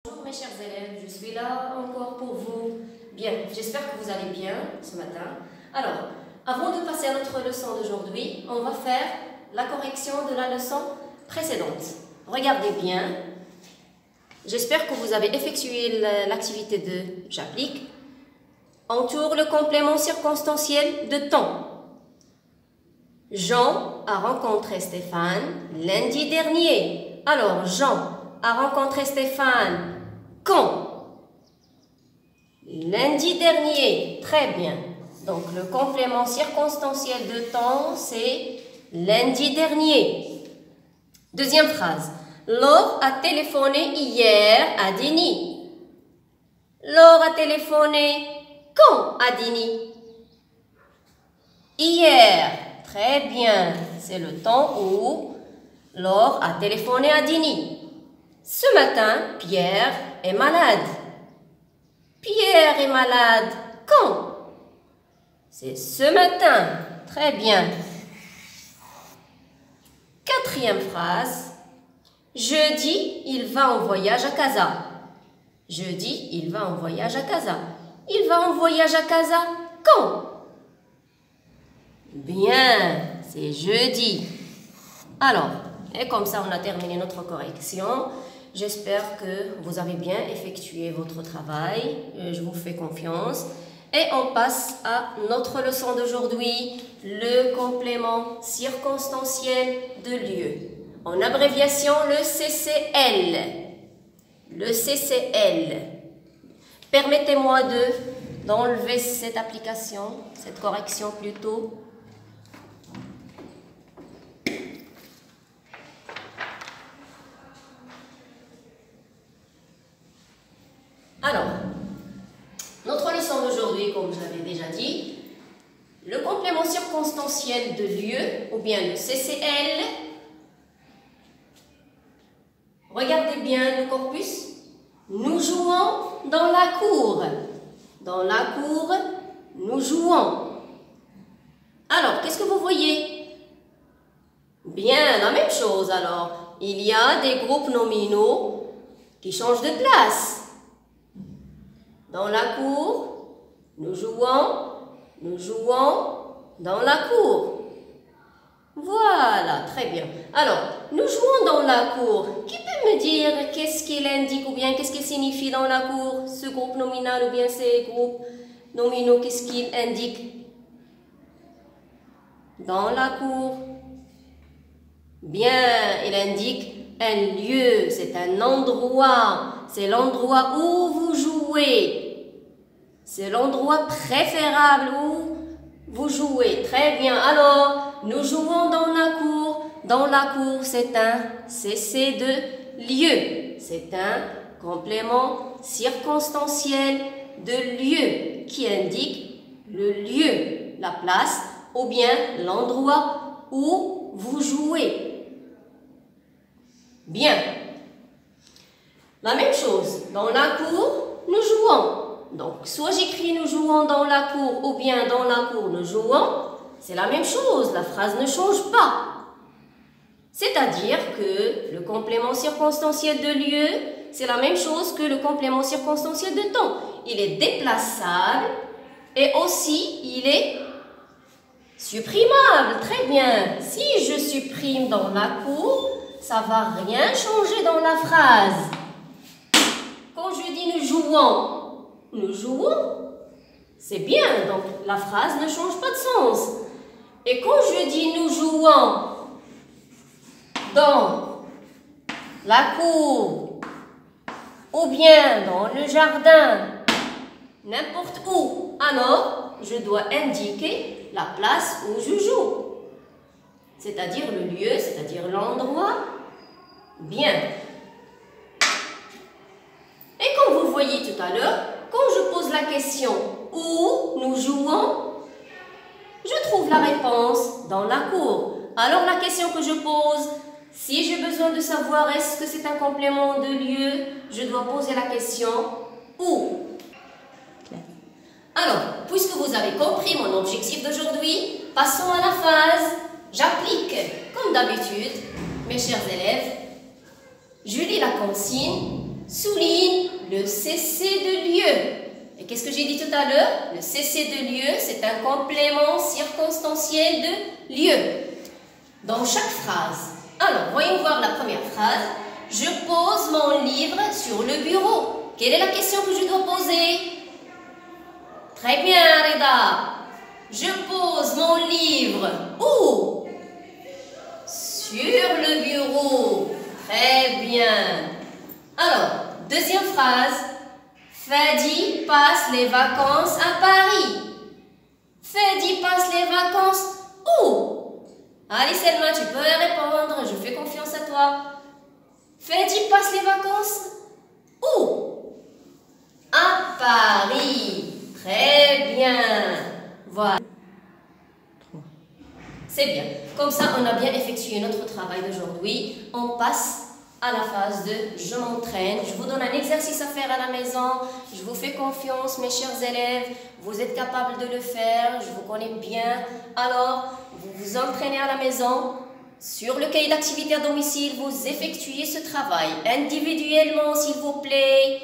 Bonjour mes chers élèves, je suis là encore pour vous. Bien, j'espère que vous allez bien ce matin. Alors, avant de passer à notre leçon d'aujourd'hui, on va faire la correction de la leçon précédente. Regardez bien. J'espère que vous avez effectué l'activité de j'applique. Entoure le complément circonstanciel de temps. Jean a rencontré Stéphane lundi dernier. Alors, Jean a rencontré Stéphane quand? Lundi dernier. Très bien. Donc, le complément circonstanciel de temps, c'est lundi dernier. Deuxième phrase. Laure a téléphoné hier à Dini. Laure a téléphoné quand à Dini? Hier. Très bien. C'est le temps où Laure a téléphoné à Dini. Ce matin, Pierre est malade. Pierre est malade quand? C'est ce matin. Très bien. Quatrième phrase. Jeudi, il va en voyage à Casa. Jeudi, il va en voyage à Casa. Il va en voyage à Casa quand? Bien, c'est jeudi. Alors, et comme ça, on a terminé notre correction. J'espère que vous avez bien effectué votre travail. Je vous fais confiance. Et on passe à notre leçon d'aujourd'hui, le complément circonstanciel de lieu. En abréviation, le CCL. Le CCL. Permettez-moi d'enlever cette application, cette correction plutôt. Alors, notre leçon d'aujourd'hui, comme je l'avais déjà dit, le complément circonstanciel de lieu, ou bien le CCL. Regardez bien le corpus. Nous jouons dans la cour. Dans la cour, nous jouons. Alors, qu'est-ce que vous voyez? Bien, la même chose alors. Il y a des groupes nominaux qui changent de place. Dans la cour, nous jouons dans la cour. Voilà, très bien. Alors, nous jouons dans la cour. Qui peut me dire qu'est-ce qu'il indique ou bien qu'est-ce qu'il signifie dans la cour? Ce groupe nominal ou bien ces groupes nominaux, qu'est-ce qu'il indique? Dans la cour. Bien, il indique un lieu, c'est un endroit. C'est l'endroit où vous jouez. C'est l'endroit préférable où vous jouez. Très bien. Alors, nous jouons dans la cour. Dans la cour, c'est un CC de lieu. C'est un complément circonstanciel de lieu qui indique le lieu, la place ou bien l'endroit où vous jouez. Bien. La même chose, dans la cour, nous jouons. Donc, soit j'écris nous jouons dans la cour ou bien dans la cour nous jouons, c'est la même chose, la phrase ne change pas. C'est-à-dire que le complément circonstanciel de lieu, c'est la même chose que le complément circonstanciel de temps. Il est déplaçable et aussi il est supprimable. Très bien. Si je supprime dans la cour, ça ne va rien changer dans la phrase. Quand je dis nous jouons, c'est bien, donc la phrase ne change pas de sens. Et quand je dis nous jouons dans la cour ou bien dans le jardin, n'importe où, alors je dois indiquer la place où je joue. C'est-à-dire le lieu, c'est-à-dire l'endroit. Bien. Et comme vous voyez tout à l'heure, quand je pose la question « Où nous jouons ?», je trouve la réponse dans la cour. Alors la question que je pose, si j'ai besoin de savoir est-ce que c'est un complément de lieu, je dois poser la question « Où ?» Alors, puisque vous avez compris mon objectif d'aujourd'hui, passons à la phase « J'applique ». Comme d'habitude, mes chers élèves, je lis la consigne souligne le cessé de lieu. Et qu'est-ce que j'ai dit tout à l'heure? Le cessé de lieu, c'est un complément circonstanciel de lieu. Dans chaque phrase. Alors, voyons voir la première phrase. Je pose mon livre sur le bureau. Quelle est la question que je dois poser? Très bien, Reda. Je pose mon livre où? Sur le bureau. Très bien. Alors, deuxième phrase. Fadi passe les vacances à Paris. Fadi passe les vacances où? Allez Selma, tu peux répondre, je fais confiance à toi. Fadi passe les vacances où? À Paris. Très bien. Voilà. C'est bien. Comme ça, on a bien effectué notre travail d'aujourd'hui. On passe à la phase de je m'entraîne. Je vous donne un exercice à faire à la maison. Je vous fais confiance, mes chers élèves. Vous êtes capables de le faire. Je vous connais bien. Alors, vous vous entraînez à la maison. Sur le cahier d'activité à domicile, vous effectuez ce travail individuellement, s'il vous plaît.